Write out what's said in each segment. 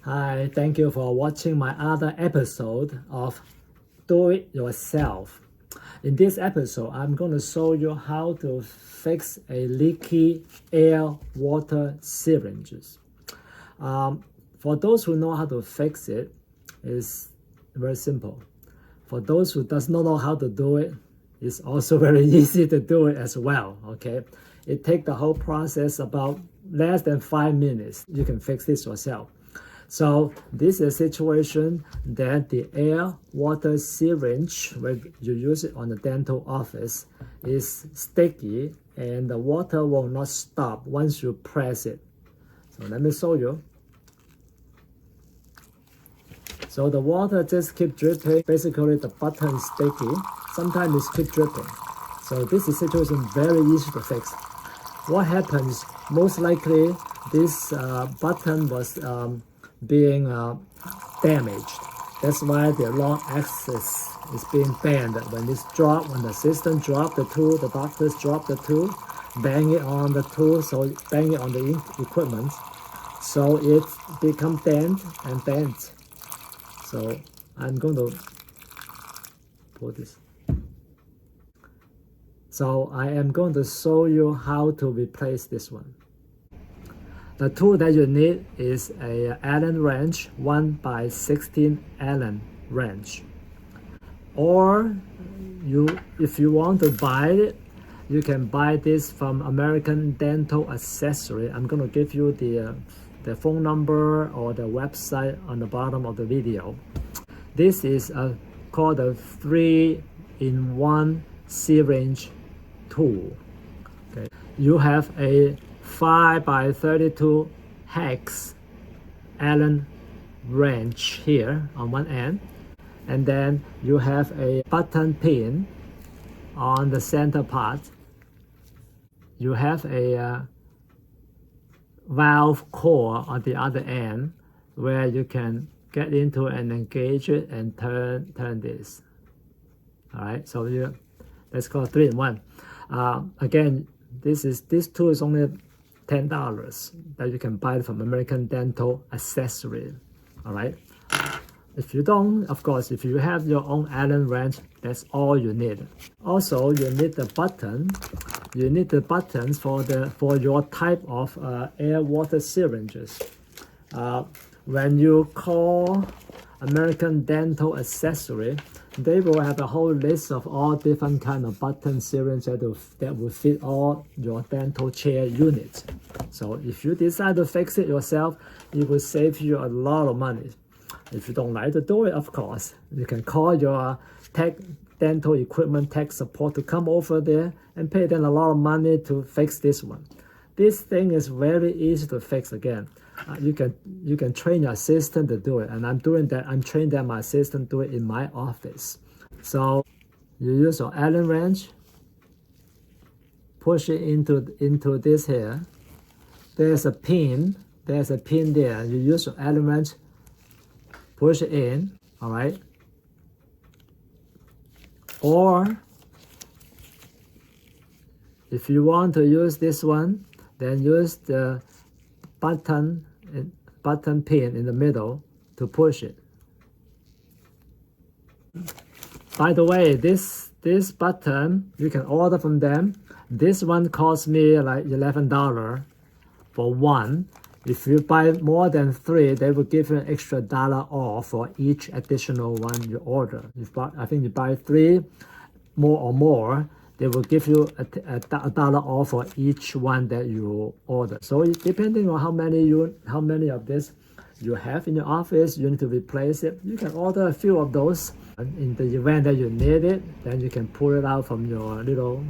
Hi, thank you for watching my other episode of Do It Yourself. In this episode, I'm going to show you how to fix a leaky air water syringes. For those who know how to fix it, it's very simple. For those who does not know how to do it, it's also very easy to do it as well, okay? It takes the whole process about less than 5 minutes. You can fix this yourself. So this is a situation that the air water syringe, where you use it on the dental office, is sticky and the water will not stop once you press it. So let me show you. So the water just keep dripping. Basically the button is sticky. Sometimes it keep dripping. So this is a situation very easy to fix. What happens? Most likely this button was being damaged. That's why the long axis is being bent. When it's dropped, when the assistant drop the tool, the doctors drop the tool, bang it on the tool, so bang it on the equipment, so it become bent and bent. So I'm going to put this. So I am going to show you how to replace this one. The tool that you need is a Allen wrench, 1x16 Allen wrench. Or if you want to buy it, you can buy this from American Dental Accessory. I'm going to give you the phone number or the website on the bottom of the video. This is called a 3-in-1 syringe tool. Okay. You have a 5x32 hex Allen wrench here on one end, and then you have a button pin on the center part. You have a valve core on the other end where you can get into and engage it and turn this. All right, so that's called 3-in-1. Again, this tool is only $10 that you can buy from American Dental Accessory. All right. If you don't, of course, if you have your own Allen wrench, that's all you need. Also, you need the button. You need the buttons for your type of air water syringes. When you call American Dental Accessory, they will have a whole list of all different kind of button syringes that will fit all your dental chair units. So if you decide to fix it yourself, it will save you a lot of money. If you don't like to do it, of course, you can call your dental equipment tech support to come over there and pay them a lot of money to fix this one. This thing is very easy to fix again. You can train your assistant to do it, and I'm doing that. I'm training that my assistant to do it in my office. So you use your Allen wrench, push it into this here. There's a pin there. You use your Allen wrench, push it in. All right. Or if you want to use this one, then use the button pin in the middle to push it. By the way, this button you can order from them. This one cost me like $11 for one. If you buy more than 3, they will give you an extra $1 off for each additional one you order. I think you buy 3 more, they will give you a $1 off for each one that you order. So depending on how many of this you have in your office, you need to replace it. You can order a few of those. And in the event that you need it, then you can pull it out from your little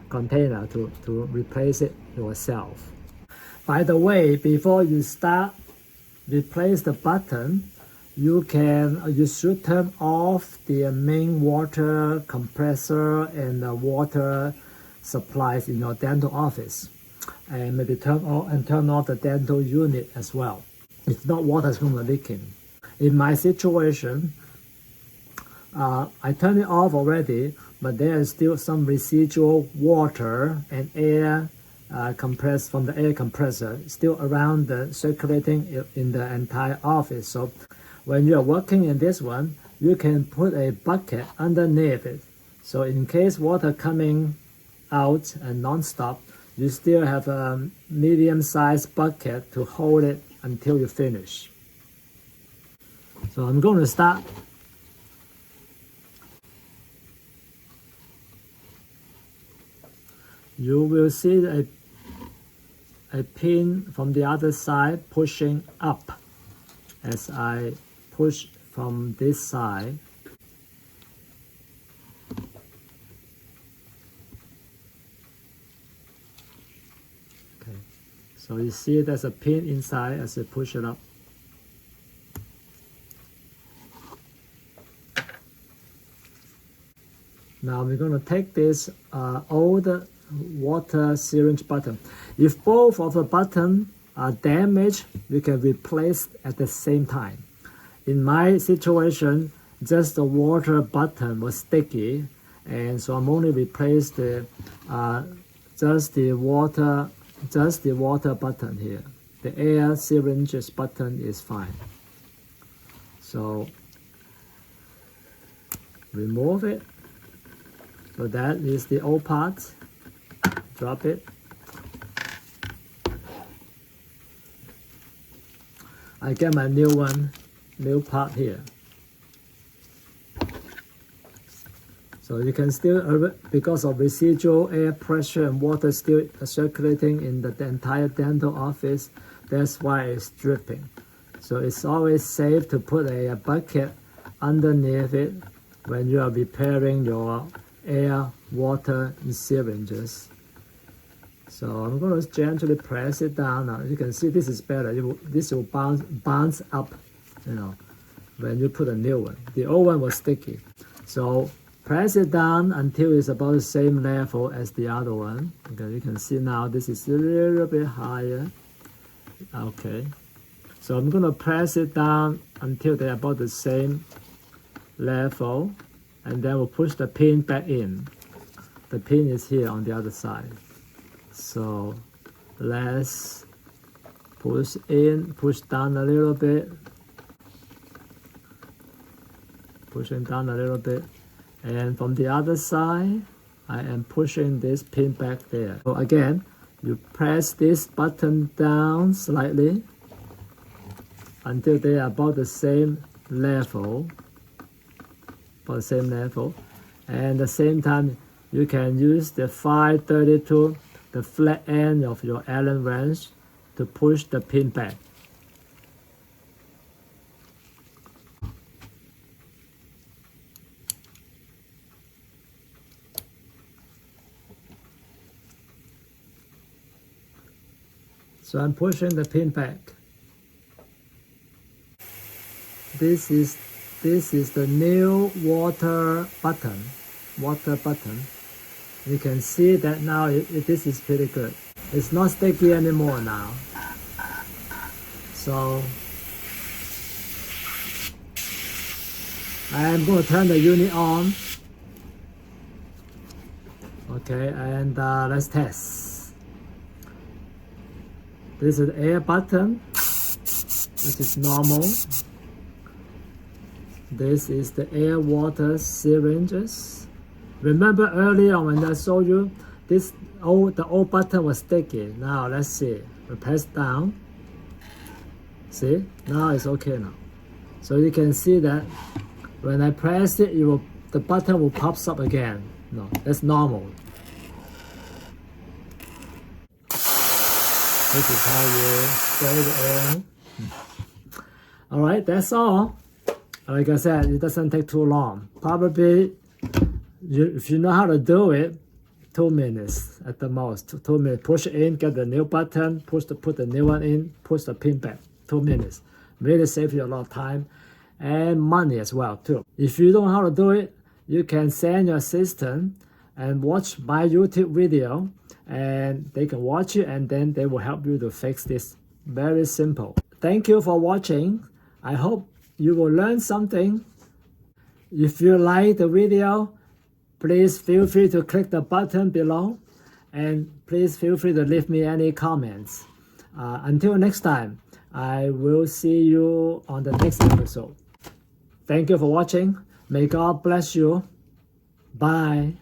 container to replace it yourself. By the way, before you start replace the button, you should turn off the main water compressor and the water supplies in your dental office, and maybe turn off the dental unit as well. If not, water is going to leak in. In my situation, I turned it off already, but there is still some residual water and air compressed from the air compressor, still around the circulating in the entire office. So when you are working in this one, you can put a bucket underneath it. So in case water coming out and non-stop, you still have a medium-sized bucket to hold it until you finish. So I'm going to start. You will see a pin from the other side pushing up as I push from this side. Okay, so you see there's a pin inside as I push it up. Now we're going to take this old water syringe button. If both of the buttons are damaged, you can replace at the same time. In my situation, just the water button was sticky, and so I'm only replaced the just the water button here. The air syringes button is fine. So remove it. So that is the old part. Drop it. I get my new part here. So you can still, because of residual air pressure and water still circulating in the entire dental office, that's why it's dripping. So it's always safe to put a bucket underneath it when you are repairing your air, water, and syringes. So I'm going to gently press it down. Now you can see this is better. This will bounce up, when you put a new one. The old one was sticky. So press it down until it's about the same level as the other one. Okay, you can see now this is a little bit higher. Okay, so I'm going to press it down until they're about the same level, and then we'll push the pin back in. The pin is here on the other side. So let's push in, push down a little bit, pushing down a little bit, and from the other side I am pushing this pin back there. So again, you press this button down slightly until they are about the same level, and at the same time you can use the 532, the flat end of your Allen wrench, to push the pin back. So I'm pushing the pin back. This is the new water button. You can see that now this is pretty good. It's not sticky anymore now. So I am going to turn the unit on. Okay, and let's test. This is the air button. This is normal. This is the air water syringes. Remember earlier when I showed you the old button was sticky. Now let's see. We press down. See? Now it's okay now. So you can see that when I press it, the button will pop up again. No, that's normal. This is how you spray the air. Alright, that's all. Like I said, it doesn't take too long. Probably, if you know how to do it, 2 minutes at the most. 2 minutes. Push it in, get the new button, put the new one in, push the pin back. 2 minutes. Really save you a lot of time and money as well too. If you don't know how to do it, you can send your assistant and watch my YouTube video, and they can watch it, and then they will help you to fix this. Very simple. Thank you for watching. I hope you will learn something. If you like the video, please feel free to click the button below And please feel free to leave me any comments. Until next time, I will see you on the next episode. Thank you for watching. May God bless you. Bye.